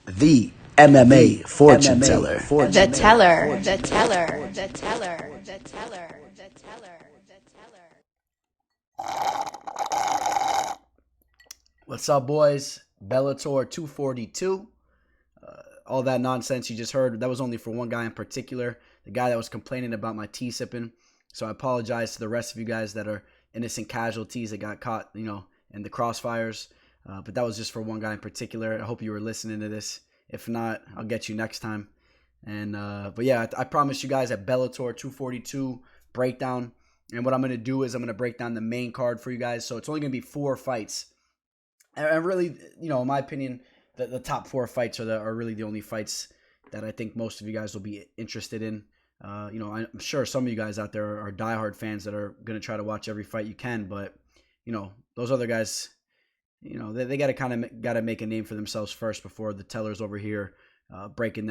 The MMA fortune teller. The teller, the teller, the teller, the teller, the teller, the teller. What's up, boys? Bellator 242. All that nonsense you just heard, that was only for one guy in particular, the guy that was complaining about my tea sipping. So I apologize to the rest of you guys that are innocent casualties that got caught, in the crossfires. But that was just for one guy in particular. I hope you were listening to this. If not, I'll get you next time. But yeah, I promised you guys a Bellator 242 breakdown. And what I'm going to do is I'm going to break down the main card for you guys. So it's only going to be 4 fights. And really, in my opinion, the top 4 fights are really the only fights that I think most of you guys will be interested in. I'm sure some of you guys out there are diehard fans that are going to try to watch every fight you can. But, those other guys, they got to make a name for themselves first before the tellers over here breaking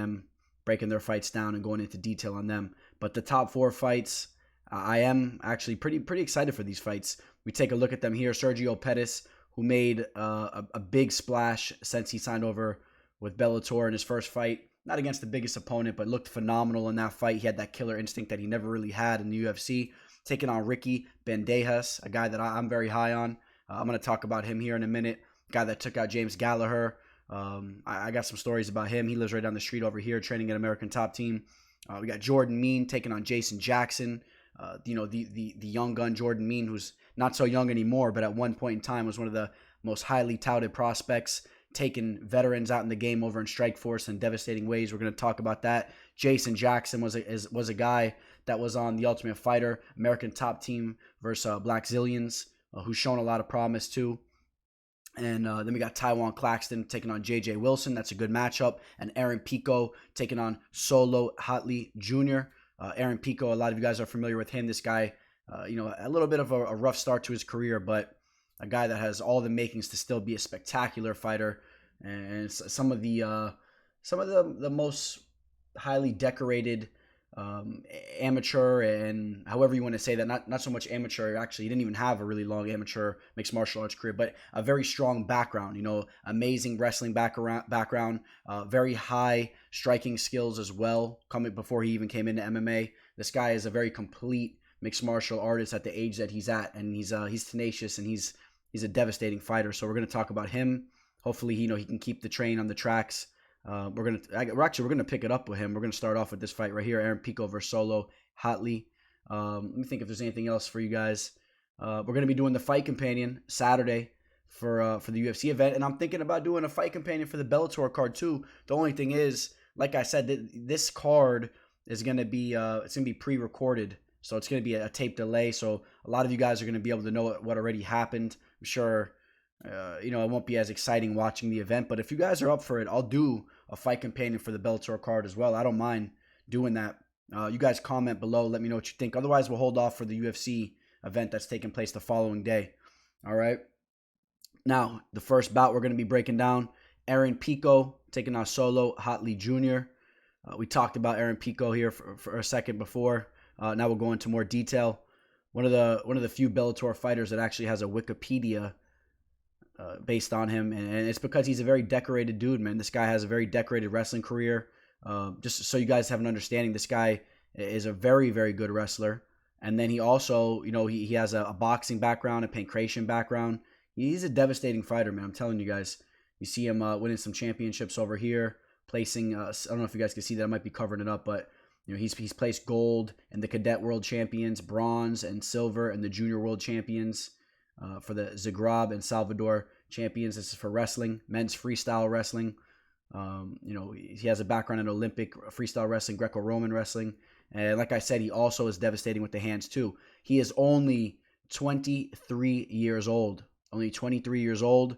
their fights down and going into detail on them. But the top 4 fights, I am actually pretty excited for these fights. We take a look at them here. Sergio Pettis, who made a big splash since he signed over with Bellator in his first fight. Not against the biggest opponent, but looked phenomenal in that fight. He had that killer instinct that he never really had in the UFC. Taking on Ricky Bandejas, a guy that I'm very high on. I'm going to talk about him here in a minute. Guy that took out James Gallagher. I got some stories about him. He lives right down the street over here, training at American Top Team. We got Jordan Mean taking on Jason Jackson. The young gun Jordan Mean, who's not so young anymore, but at one point in time was one of the most highly touted prospects, taking veterans out in the game over in Strikeforce in devastating ways. We're going to talk about that. Jason Jackson was a guy that was on The Ultimate Fighter, American Top Team versus Black Zillions, who's shown a lot of promise too. And then we got Taiwan Claxton taking on J.J. Wilson. That's a good matchup. And Aaron Pico taking on Solo Hatley Jr. Aaron Pico, a lot of you guys are familiar with him. This guy, a little bit of a rough start to his career, but a guy that has all the makings to still be a spectacular fighter. And some of the most highly decorated amateur, and however you want to say that, not so much amateur, actually he didn't even have a really long amateur mixed martial arts career, but a very strong background, amazing wrestling background, very high striking skills as well, coming before he even came into MMA. This guy is a very complete mixed martial artist at the age that he's at, and he's tenacious, and he's a devastating fighter. So we're going to talk about him. Hopefully, he can keep the train on the tracks. We're gonna pick it up with him. We're gonna start off with this fight right here: Aaron Pico versus Solo Hatley. Let me think if there's anything else for you guys. We're gonna be doing the fight companion Saturday for the UFC event, and I'm thinking about doing a fight companion for the Bellator card too. The only thing is, like I said, this card is gonna be it's gonna be pre-recorded, so it's gonna be a tape delay. So a lot of you guys are gonna be able to know what already happened. I'm sure. It won't be as exciting watching the event, but if you guys are up for it, I'll do a fight companion for the Bellator card as well. I don't mind doing that. You guys comment below. Let me know what you think. Otherwise, we'll hold off for the UFC event that's taking place the following day. All right. Now, the first bout we're going to be breaking down, Aaron Pico taking on Solo Hatley Jr. We talked about Aaron Pico here for a second before. Now we'll go into more detail. One of the few Bellator fighters that actually has a Wikipedia based on him, and it's because he's a very decorated dude, man. This guy has a very decorated wrestling career. Just so you guys have an understanding, this guy is a very, very good wrestler. And then he also, he has a boxing background, a pancration background. He's a devastating fighter, man. I'm telling you guys. You see him winning some championships over here, placing. I don't know if you guys can see that. I might be covering it up, but he's placed gold in the Cadet World Champions, bronze and silver in the Junior World Champions. For the Zagreb and Salvador champions. This is for wrestling, men's freestyle wrestling. He has a background in Olympic freestyle wrestling, Greco-Roman wrestling. And like I said, he also is devastating with the hands too. He is only 23 years old. Only 23 years old.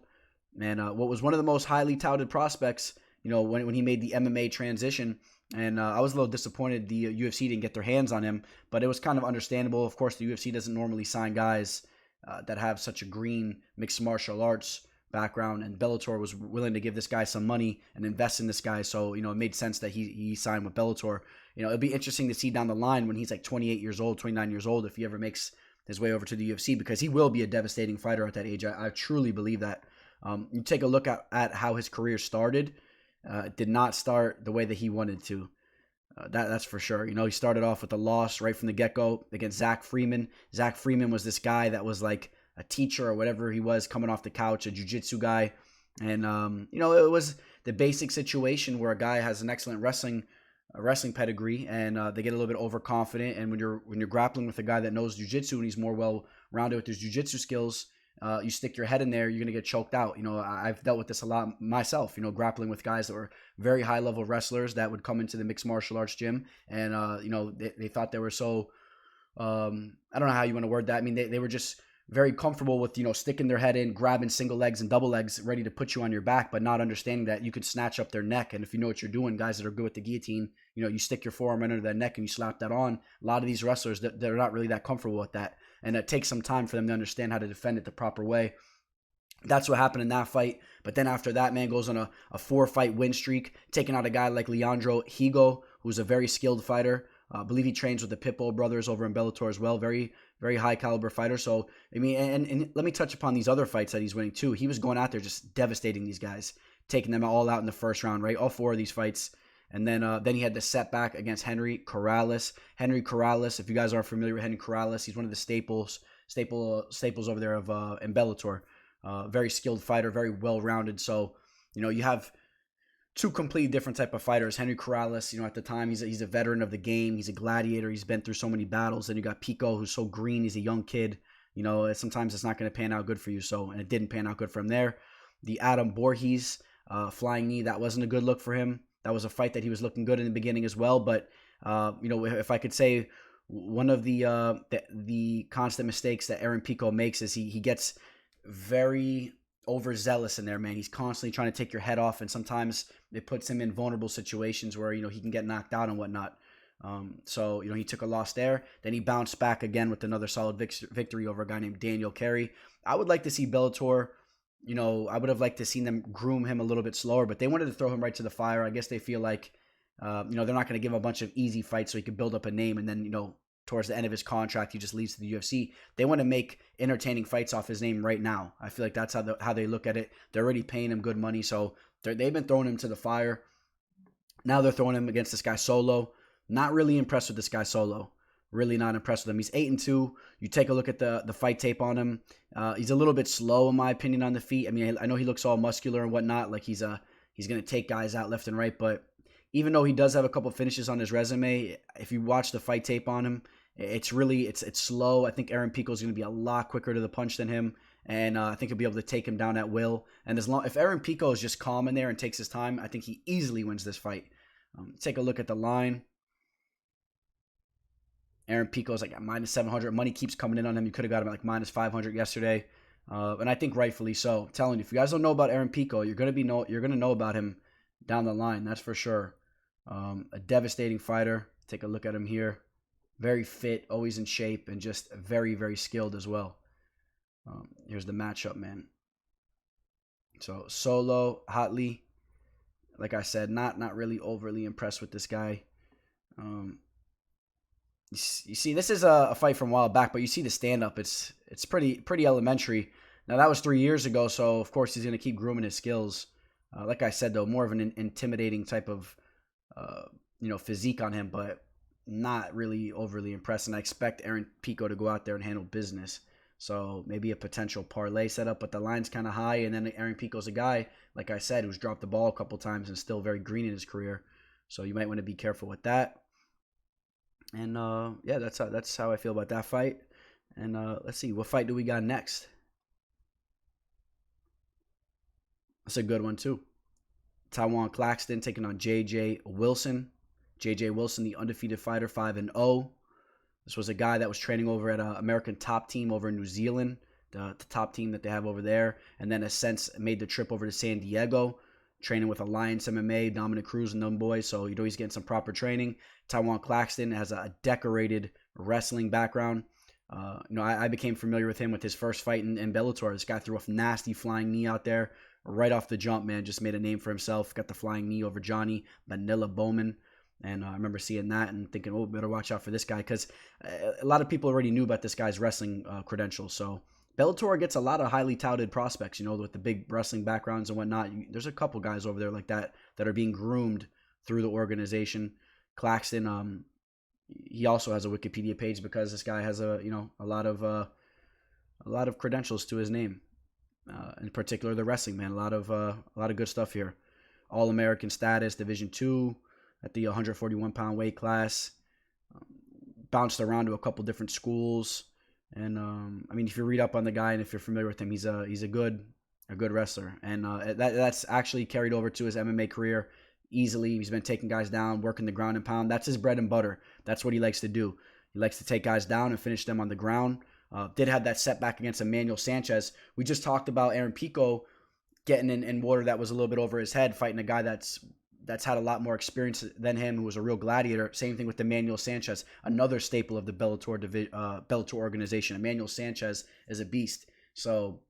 And what was one of the most highly touted prospects, when he made the MMA transition. And I was a little disappointed the UFC didn't get their hands on him. But it was kind of understandable. Of course, the UFC doesn't normally sign guys that have such a green mixed martial arts background, and Bellator was willing to give this guy some money and invest in this guy, so it made sense that he signed with Bellator. It'll be interesting to see down the line when he's like 28 years old, 29 years old, if he ever makes his way over to the UFC, because he will be a devastating fighter at that age. I truly believe that. You take a look at how his career started, did not start the way that he wanted to. That's for sure. He started off with a loss right from the get-go against Zach Freeman. Zach Freeman was this guy that was like a teacher or whatever he was, coming off the couch, a jiu-jitsu guy. And, it was the basic situation where a guy has an excellent wrestling pedigree, and they get a little bit overconfident. And when you're grappling with a guy that knows jiu-jitsu and he's more well-rounded with his jiu-jitsu skills, you stick your head in there, you're going to get choked out. I've dealt with this a lot myself, grappling with guys that were very high-level wrestlers that would come into the mixed martial arts gym, and, they thought they were so, I don't know how you want to word that. I mean, they were just very comfortable with, sticking their head in, grabbing single legs and double legs, ready to put you on your back, but not understanding that you could snatch up their neck. And if you know what you're doing, guys that are good with the guillotine, you stick your forearm under their neck and you slap that on. A lot of these wrestlers, they're not really that comfortable with that. And it takes some time for them to understand how to defend it the proper way. That's what happened in that fight. But then after that, man goes on a 4-fight win streak, taking out a guy like Leandro Higo, who's a very skilled fighter. I believe he trains with the Pitbull brothers over in Bellator as well. Very, very high caliber fighter. So, I mean, and let me touch upon these other fights that he's winning too. He was going out there just devastating these guys, taking them all out in the first round, right? All 4 of these fights. And then he had the setback against Henry Corrales. Henry Corrales, if you guys aren't familiar with Henry Corrales, he's one of the staples over there in Bellator. Very skilled fighter, very well-rounded. So, you have 2 completely different type of fighters. Henry Corrales, at the time, he's a veteran of the game. He's a gladiator. He's been through so many battles. Then you got Pico, who's so green. He's a young kid. Sometimes it's not going to pan out good for you. So, and it didn't pan out good for him there. The Adam Borges flying knee, that wasn't a good look for him. That was a fight that he was looking good in the beginning as well. But, if I could say one of the constant mistakes that Aaron Pico makes is he gets very overzealous in there, man. He's constantly trying to take your head off, and sometimes it puts him in vulnerable situations where, he can get knocked out and whatnot. So, he took a loss there. Then he bounced back again with another solid victory over a guy named Daniel Carey. I would like to see Bellator, I would have liked to seen them groom him a little bit slower, but they wanted to throw him right to the fire. I guess they feel like, they're not going to give him a bunch of easy fights so he could build up a name, and then, towards the end of his contract, he just leaves to the UFC. They want to make entertaining fights off his name right now. I feel like that's how they look at it. They're already paying him good money, so they've been throwing him to the fire. Now they're throwing him against this guy Solo. Not really impressed with this guy Solo. Really not impressed with him. He's 8-2. You take a look at the fight tape on him. He's a little bit slow, in my opinion, on the feet. I mean, I know he looks all muscular and whatnot, like he's going to take guys out left and right, but even though he does have a couple finishes on his resume, if you watch the fight tape on him, it's slow. I think Aaron Pico is going to be a lot quicker to the punch than him, and I think he'll be able to take him down at will. And if Aaron Pico is just calm in there and takes his time, I think he easily wins this fight. Take a look at the line. Aaron Pico's like at -700. Money keeps coming in on him. You could have got him at like -500 yesterday, and I think rightfully so. I'm telling you, if you guys don't know about Aaron Pico, you're gonna know about him down the line. That's for sure. A devastating fighter. Take a look at him here. Very fit, always in shape, and just very, very skilled as well. Here's the matchup, man. So Solo, Hatley. Like I said, not really overly impressed with this guy. You see, this is a fight from a while back, but you see the stand-up. It's pretty elementary. Now, that was 3 years ago, so of course he's going to keep grooming his skills. Like I said, though, more of an intimidating type of physique on him, but not really overly impressed. And I expect Aaron Pico to go out there and handle business. So maybe a potential parlay setup, but the line's kind of high. And then Aaron Pico's a guy, like I said, who's dropped the ball a couple times and still very green in his career. So you might want to be careful with that. And yeah, that's how I feel about that fight. And let's see, what fight do we got next? That's a good one too. Taiwan Claxton taking on J.J. Wilson. J.J. Wilson, the undefeated fighter, 5-0. This was a guy that was training over at an American Top Team over in New Zealand, the top team that they have over there, and then has since made the trip over to San Diego, training with Alliance MMA, Dominic Cruz and them boys, so he's getting some proper training. Taiwan Claxton has a decorated wrestling background. I became familiar with him with his first fight in Bellator. This guy threw a nasty flying knee out there right off the jump, man. Just made a name for himself. Got the flying knee over Johnny Manila Bowman. And I remember seeing that and thinking, oh, better watch out for this guy, because a lot of people already knew about this guy's wrestling credentials. So Bellator gets a lot of highly touted prospects, with the big wrestling backgrounds and whatnot. There's a couple guys over there like that that are being groomed through the organization. Claxton, he also has a Wikipedia page because this guy has a lot of credentials to his name. In particular, the wrestling, man, a lot of good stuff here. All-American status, Division II at the 141-pound weight class. Bounced around to a couple different schools. And if you read up on the guy and if you're familiar with him, he's a good wrestler, and that's actually carried over to his MMA career easily. He's been taking guys down, working the ground and pound. That's his bread and butter. That's what he likes to do. He likes to take guys down and finish them on the ground. Did have that setback against Emmanuel Sanchez. We just talked about Aaron Pico getting in water that was a little bit over his head, fighting a guy that's had a lot more experience than him, who was a real gladiator. Same thing with Emmanuel Sanchez, another staple of the Bellator organization. Emmanuel Sanchez is a beast. So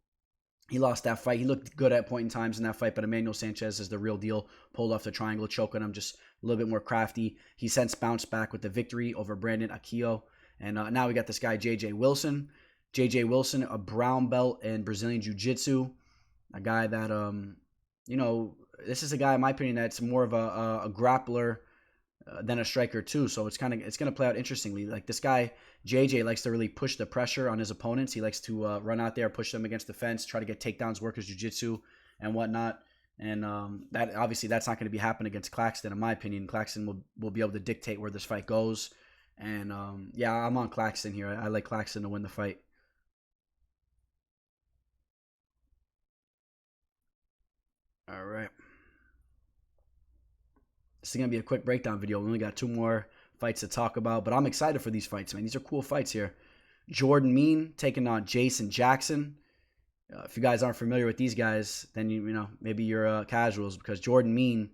he lost that fight. He looked good at point in times in that fight, but Emmanuel Sanchez is the real deal. Pulled off the triangle choke on him, just a little bit more crafty. He since bounced back with the victory over Brandon Akio. And now we got this guy, J.J. Wilson. J.J. Wilson, a brown belt in Brazilian Jiu-Jitsu. A guy that, this is a guy, in my opinion, that's more of a grappler than a striker too. So it's going to play out interestingly. Like this guy, JJ, likes to really push the pressure on his opponents. He likes to run out there, push them against the fence, try to get takedowns, work his jiu-jitsu and whatnot. And that obviously that's not going to be happening against Claxton, in my opinion. Claxton will be able to dictate where this fight goes. And I'm on Claxton here. I like Claxton to win the fight. All right. This is going to be a quick breakdown video. We only got 2 more fights to talk about, but I'm excited for these fights, man. These are cool fights here. Jordan Mean taking on Jason Jackson. If you guys aren't familiar with these guys, then maybe you're casuals, because Jordan Mean,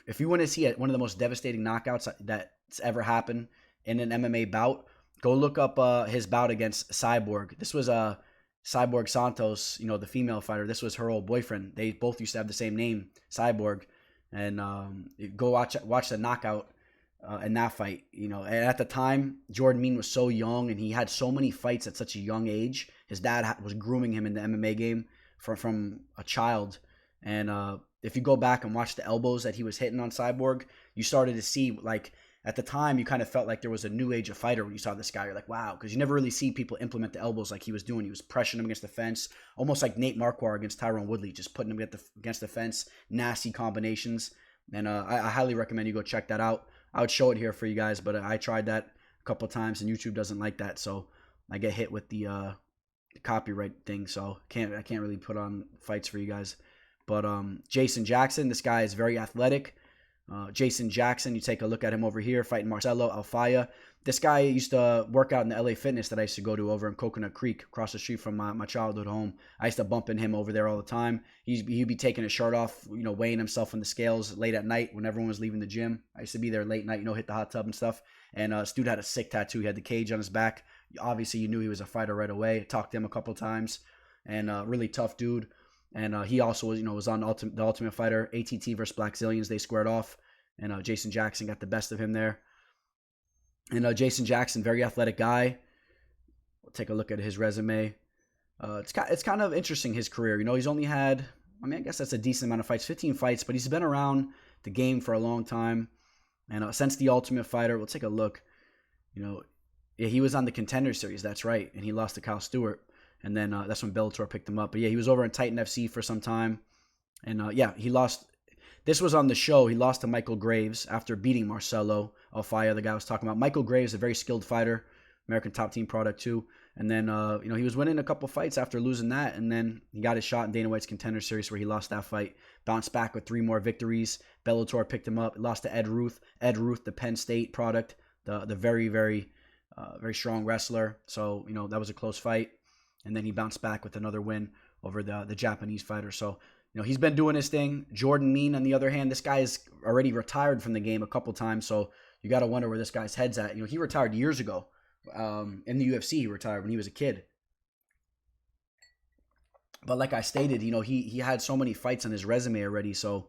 if you want to see one of the most devastating knockouts that's ever happened in an MMA bout, go look up his bout against Cyborg. This was Cyborg Santos, the female fighter. This was her old boyfriend. They both used to have the same name, Cyborg. And go watch the knockout in that fight. And at the time, Jordan Mean was so young, and he had so many fights at such a young age. His dad was grooming him in the MMA game from a child. And if you go back and watch the elbows that he was hitting on Cyborg, you started to see, like, at the time, you kind of felt like there was a new age of fighter when you saw this guy. You're like, wow, because you never really see people implement the elbows like he was doing. He was pressuring him against the fence, almost like Nate Marquardt against Tyrone Woodley, just putting him against the fence, nasty combinations. And I highly recommend you go check that out. I would show it here for you guys, but I tried that a couple times, and YouTube doesn't like that, so I get hit with the copyright thing, so I can't really put on fights for you guys. But Jason Jackson, this guy is very athletic. Jason Jackson, you take a look at him over here fighting Marcelo Alfaya. This guy used to work out in the LA Fitness that I used to go to over in Coconut Creek, across the street from my childhood home. I used to bump in him over there all the time. He'd be taking his shirt off, weighing himself in the scales late at night when everyone was leaving the gym. I used to be there late night, hit the hot tub and stuff. And this dude had a sick tattoo. He had the cage on his back. Obviously, you knew he was a fighter right away. Talked to him a couple times, and really tough dude. And he also was on the Ultimate Fighter, ATT versus Black Zillions. They squared off, and Jason Jackson got the best of him there. And Jason Jackson, very athletic guy. We'll take a look at his resume. It's kind of interesting, his career. He's only had, I guess that's a decent amount of fights, 15 fights, but he's been around the game for a long time. And since the Ultimate Fighter, we'll take a look. He was on the Contender Series, that's right, and he lost to Kyle Stewart. And then that's when Bellator picked him up. But yeah, he was over in Titan FC for some time. And he lost. This was on the show. He lost to Michael Graves after beating Marcelo Alfaya, the guy I was talking about. Michael Graves, a very skilled fighter, American Top Team product too. And then, he was winning a couple fights after losing that. And then he got his shot in Dana White's Contender Series where he lost that fight. Bounced back with 3 more victories. Bellator picked him up. Lost to Ed Ruth. Ed Ruth, the Penn State product, the very, very, very strong wrestler. So, that was a close fight. And then he bounced back with another win over the Japanese fighter. So, he's been doing his thing. Jordan Mean, on the other hand, this guy is already retired from the game a couple times. So you got to wonder where this guy's head's at. He retired years ago. In the UFC, he retired when he was a kid. But like I stated, he had so many fights on his resume already. So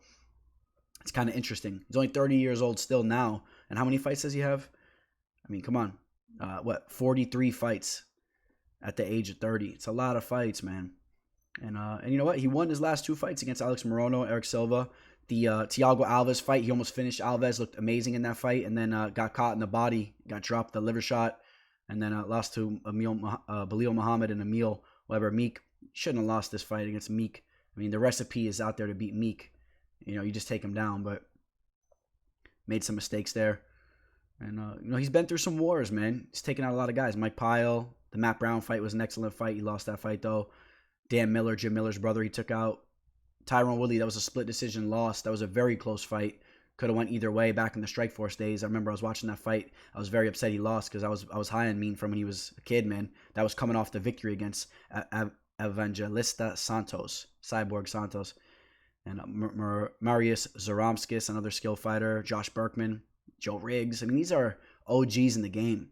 it's kind of interesting. He's only 30 years old still now. And how many fights does he have? Come on. 43 fights. at the age of 30. It's a lot of fights, man. And you know what? He won his last 2 fights against Alex Morono, Eric Silva. The Thiago Alves fight, he almost finished. Alves looked amazing in that fight, and then got caught in the body, got dropped the liver shot, and then lost to Belal Muhammad and Emil Weber. Meek shouldn't have lost this fight against Meek. I mean, the recipe is out there to beat Meek. You know, you just take him down, but made some mistakes there. And, you know, he's been through some wars, man. He's taken out a lot of guys. Mike Pyle, the Matt Brown fight was an excellent fight. He lost that fight, though. Dan Miller, Jim Miller's brother, he took out. Tyrone Woodley, that was a split decision loss. That was a very close fight. Could have went either way back in the Strikeforce days. I remember I was watching that fight. I was very upset he lost because I was high on Mean from when he was a kid, man. That was coming off the victory against Evangelista Santos, Cyborg Santos. And Marius Zaromskis, another skill fighter. Josh Berkman, Joe Riggs. I mean, these are OGs in the game.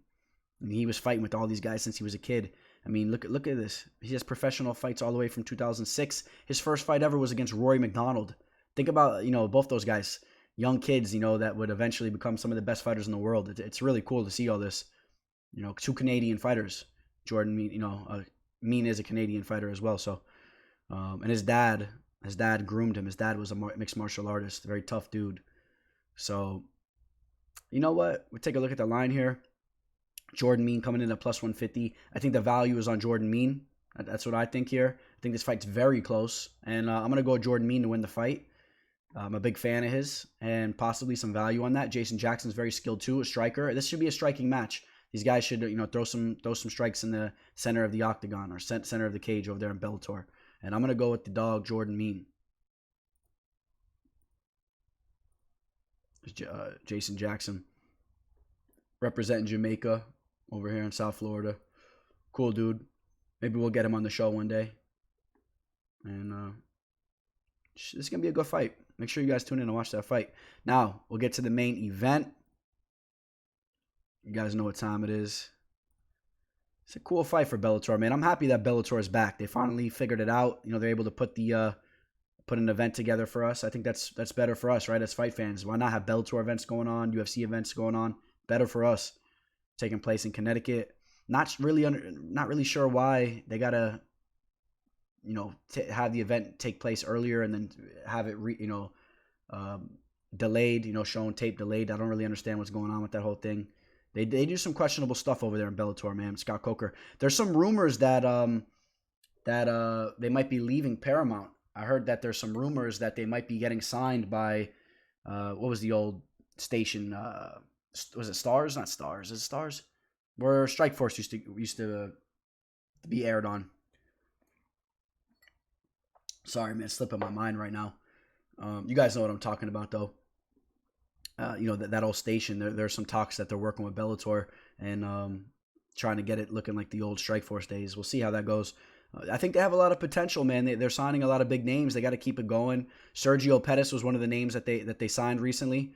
I mean, he was fighting with all these guys since he was a kid. I mean, look at this. He has professional fights all the way from 2006. His first fight ever was against Rory McDonald. Think about, you know, both those guys, young kids, you know, that would eventually become some of the best fighters in the world. It's really cool to see all this. You know, 2 Canadian fighters. Jordan, you know, Mean is a Canadian fighter as well. So, and his dad groomed him. His dad was a mixed martial artist, a very tough dude. So, you know what? We'll take a look at the line here. Jordan Mean coming in at plus 150. I think the value is on Jordan Mean. That's what I think here. I think this fight's very close. And I'm going to go Jordan Mean to win the fight. I'm a big fan of his and possibly some value on that. Jason Jackson's very skilled too, a striker. This should be a striking match. These guys should, you know, throw some strikes in the center of the octagon or center of the cage over there in Bellator. And I'm going to go with the dog, Jordan Mean. Jason Jackson representing Jamaica over here in South Florida. Cool dude. Maybe we'll get him on the show one day. And this is going to be a good fight. Make sure you guys tune in and watch that fight. Now, we'll get to the main event. You guys know what time it is. It's a cool fight for Bellator, man. I'm happy that Bellator is back. They finally figured it out. You know, they're able to put an event together for us. I think that's better for us, right, as fight fans. Why not have Bellator events going on, UFC events going on? Better for us. Taking place in Connecticut. Not really sure why they gotta, you know, have the event take place earlier and then have it delayed. You know, showing tape delayed. I don't really understand what's going on with that whole thing. They do some questionable stuff over there in Bellator, man. Scott Coker. There's some rumors that they might be leaving Paramount. I heard that there's some rumors that they might be getting signed by what was the old station? Was it Stars? Not Stars. Is it Stars? Where Strikeforce used to be aired on. Sorry, man, slipping my mind right now. You guys know what I'm talking about, though. You know, that old station. There's some talks that they're working with Bellator and trying to get it looking like the old Strikeforce days. We'll see how that goes. I think they have a lot of potential, man. They're signing a lot of big names. They got to keep it going. Sergio Pettis was one of the names that they signed recently.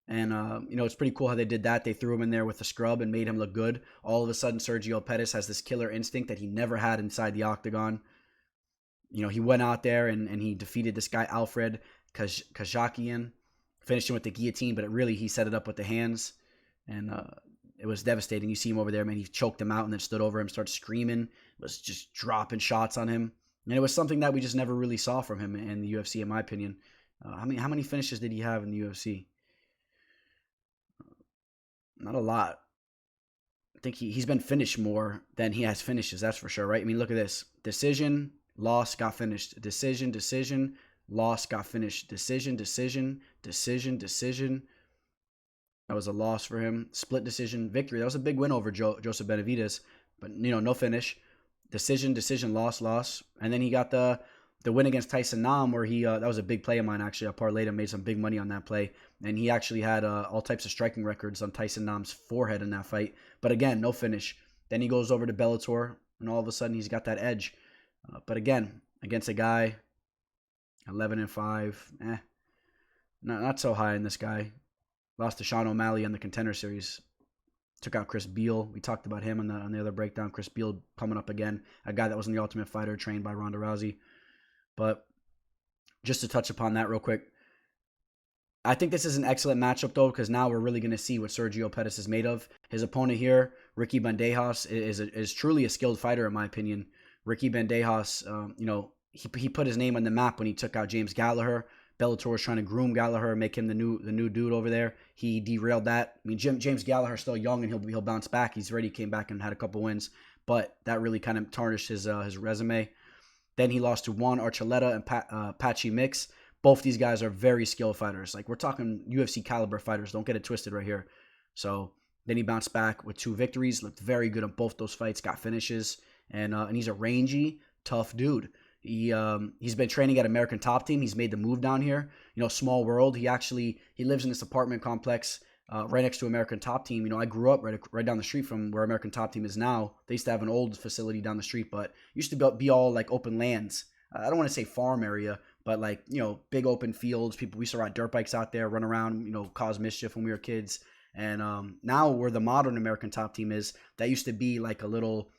And, you know, it's pretty cool how they did that. They threw him in there with the scrub and made him look good. All of a sudden, Sergio Pettis has this killer instinct that he never had inside the octagon. You know, he went out there and he defeated this guy, Alfred Kazakian, finished him with the guillotine, but he set it up with the hands. And it was devastating. You see him over there, man. He choked him out and then stood over him, started screaming, was just dropping shots on him. And it was something that we just never really saw from him in the UFC, in my opinion. How many finishes did he have in the UFC? Not a lot. I think he's been finished more than he has finishes, that's for sure, right? I mean, look at this. Decision, loss, got finished. Decision, loss, got finished. Decision. That was a loss for him. Split decision, victory. That was a big win over Joseph Benavidez, but, you know, no finish. Decision, loss. And then he got the win against Tyson Nam where he that was a big play of mine, actually. I parlayed and made some big money on that play. And he actually had all types of striking records on Tyson Nam's forehead in that fight. But again, no finish. Then he goes over to Bellator, and all of a sudden he's got that edge. But again, against a guy, 11-5, not so high in this guy. Lost to Sean O'Malley on the Contender Series. Took out Chris Beal. We talked about him on the other breakdown. Chris Beal coming up again. A guy that was in the Ultimate Fighter, trained by Ronda Rousey. But just to touch upon that real quick, I think this is an excellent matchup, though, because now we're really going to see what Sergio Pettis is made of. His opponent here, Ricky Bandejas, is truly a skilled fighter, in my opinion. Ricky Bandejas, he put his name on the map when he took out James Gallagher. Bellator was trying to groom Gallagher, make him the new dude over there. He derailed that. I mean, James Gallagher's still young, and he'll bounce back. He's already came back and had a couple wins, but that really kind of tarnished his resume. Then he lost to Juan Archuleta and Patchy Mix. Both these guys are very skilled fighters. Like, we're talking UFC caliber fighters. Don't get it twisted right here. So then he bounced back with 2 victories. Looked very good on both those fights. Got finishes, and he's a rangy, tough dude. He's been training at American Top Team. He's made the move down here. Small world. He lives in this apartment complex right next to American Top Team. I grew up right down the street from where American Top Team is now. They used to have an old facility down the street, but it used to be all like open lands. I don't want to say farm area, but like, big open fields. We used to ride dirt bikes out there, run around, cause mischief when we were kids. And now where the modern American Top Team is, that used to be like a little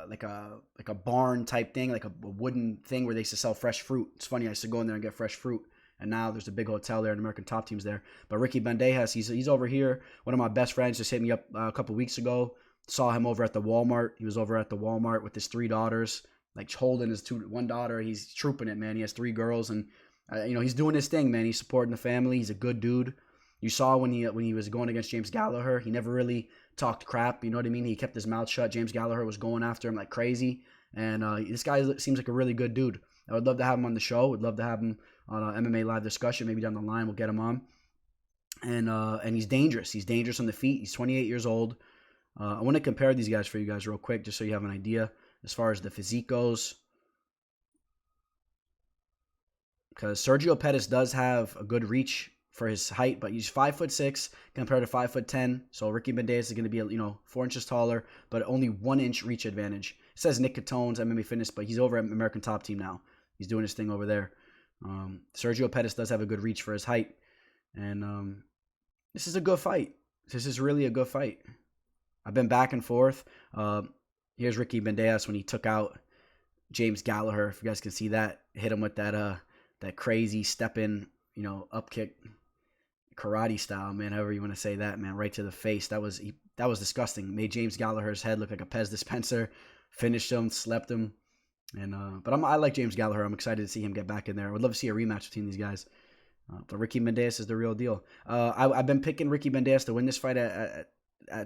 like a barn type thing, like a wooden thing where they used to sell fresh fruit. It's funny, I used to go in there and get fresh fruit, and now there's a big hotel there and American Top Team's there. But Ricky Bandejas, he's over here. One of my best friends just hit me up a couple weeks ago. Saw him over at the Walmart. He was over at the Walmart with his 3 daughters, like holding his one daughter. He's trooping it, man. He has 3 girls, and he's doing his thing, man. He's supporting the family. He's a good dude. You saw when he was going against James Gallagher, he never really talked crap. You know what I mean? He kept his mouth shut. James Gallagher was going after him like crazy, and this guy seems like a really good dude. I would love to have him on the show. Would love to have him on an MMA live discussion. Maybe down the line we'll get him on. And he's dangerous. He's dangerous on the feet. He's 28 years old. I want to compare these guys for you guys real quick, just so you have an idea as far as the physique goes. Because Sergio Pettis does have a good reach for his height, but he's 5'6" compared to 5'10". So Ricky Bandejas is going to be 4 inches taller, but only 1 inch reach advantage. It says Nick Catone's MMA Fitness, but he's over at American Top Team now. He's doing his thing over there. Sergio Pettis does have a good reach for his height, and this is a good fight. This is really a good fight. I've been back and forth. Here's Ricky Bandejas when he took out James Gallagher. If you guys can see that, hit him with that crazy step in, up kick, karate style, man. However you want to say that, man, right to the face. That was disgusting. Made James Gallagher's head look like a Pez dispenser. Finished him, slept him, and but I like James Gallagher. I'm excited to see him get back in there. I would love to see a rematch between these guys. But Ricky Bandejas is the real deal. I've been picking Ricky Bandejas to win this fight at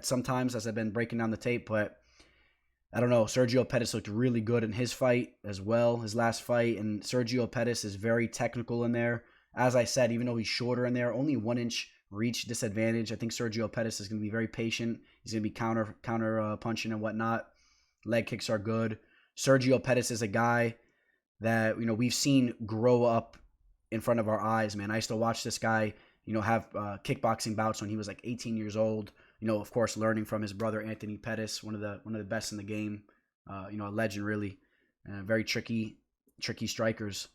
sometimes as I've been breaking down the tape, but I don't know. Sergio Pettis looked really good in his fight as well, his last fight, and Sergio Pettis is very technical in there. As I said, even though he's shorter in there, only 1 inch reach disadvantage. I think Sergio Pettis is going to be very patient. He's going to be counter punching and whatnot. Leg kicks are good. Sergio Pettis is a guy that we've seen grow up in front of our eyes, man. I used to watch this guy, have kickboxing bouts when he was like 18 years old. Of course, learning from his brother Anthony Pettis, one of the best in the game. A legend, really. Very tricky strikers.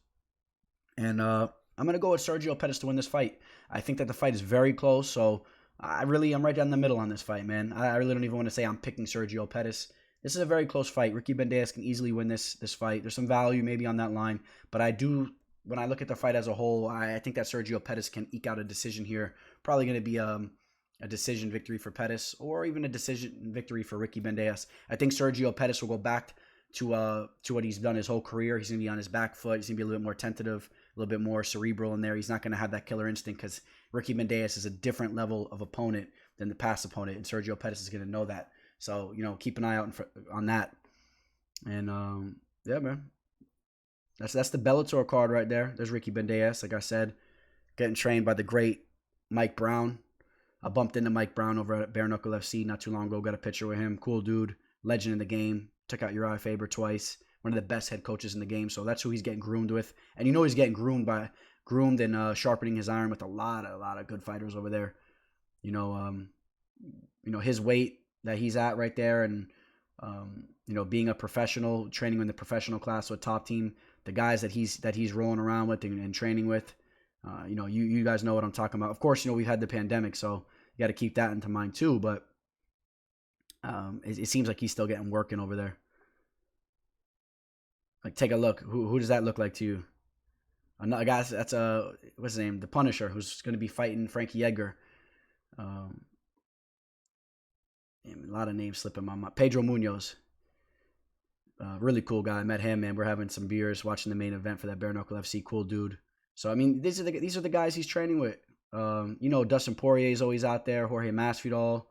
And I'm gonna go with Sergio Pettis to win this fight. I think that the fight is very close, so I'm right down the middle on this fight, man. I really don't even want to say I'm picking Sergio Pettis. This is a very close fight. Ricky Bandejas can easily win this fight. There's some value maybe on that line, but when I look at the fight as a whole, I think that Sergio Pettis can eke out a decision here. Probably going to be a decision victory for Pettis, or even a decision victory for Ricky Bandejas. I think Sergio Pettis will go back to what he's done his whole career. He's going to be on his back foot. He's going to be a little bit more tentative, a little bit more cerebral in there. He's not going to have that killer instinct because Ricky Bandejas is a different level of opponent than the past opponent, and Sergio Pettis is going to know that. So, keep an eye out on that. And, yeah, man. That's the Bellator card right there. There's Ricky Bandejas, like I said, getting trained by the great Mike Brown. I bumped into Mike Brown over at Bare Knuckle FC not too long ago. Got a picture with him. Cool dude. Legend in the game. Took out Uriah Faber twice. One of the best head coaches in the game. So that's who he's getting groomed with. And he's getting groomed and sharpening his iron with a lot of good fighters over there. His weight that he's at right there, and being a professional, training in the professional class with Top Team, the guys that he's rolling around with and training with, you guys know what I'm talking about. Of course, we've had the pandemic, so you got to keep that into mind too. But it seems like he's still getting working over there. Like, take a look. Who does that look like to you? Another guy, that's what's his name? The Punisher, who's going to be fighting Frankie Edgar. A lot of names slipping my mind. Pedro Munoz. Really cool guy. I met him, man. We're having some beers, watching the main event for that Bare Knuckle FC. Cool dude. So, I mean, these are the guys he's training with. Dustin Poirier is always out there. Jorge Masvidal.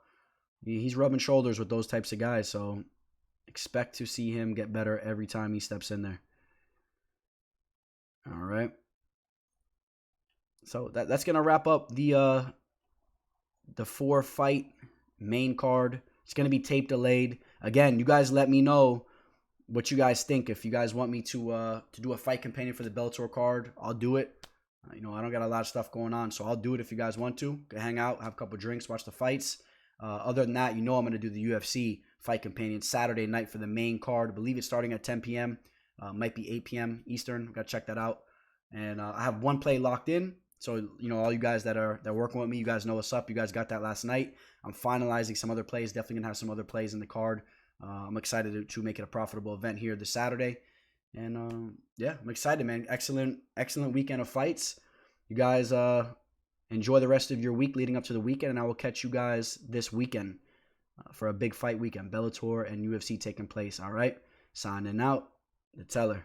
He's rubbing shoulders with those types of guys. So, expect to see him get better every time he steps in there. All right. So that's gonna wrap up the 4-fight main card. It's gonna be tape delayed. Again, you guys let me know what you guys think. If you guys want me to do a fight companion for the Bellator card, I'll do it. I don't got a lot of stuff going on, so I'll do it if you guys want to. Go hang out, have a couple drinks, watch the fights. Other than that, I'm gonna do the UFC fight companion Saturday night for the main card. I believe it's starting at 10 p.m. Might be 8 p.m. Eastern. Gotta check that out. And I have one play locked in. So, all you guys that are working with me, you guys know what's up. You guys got that last night. I'm finalizing some other plays. Definitely going to have some other plays in the card. I'm excited to make it a profitable event here this Saturday. And, I'm excited, man. Excellent weekend of fights. You guys enjoy the rest of your week leading up to the weekend. And I will catch you guys this weekend for a big fight weekend. Bellator and UFC taking place, all right? Signing out. The Teller.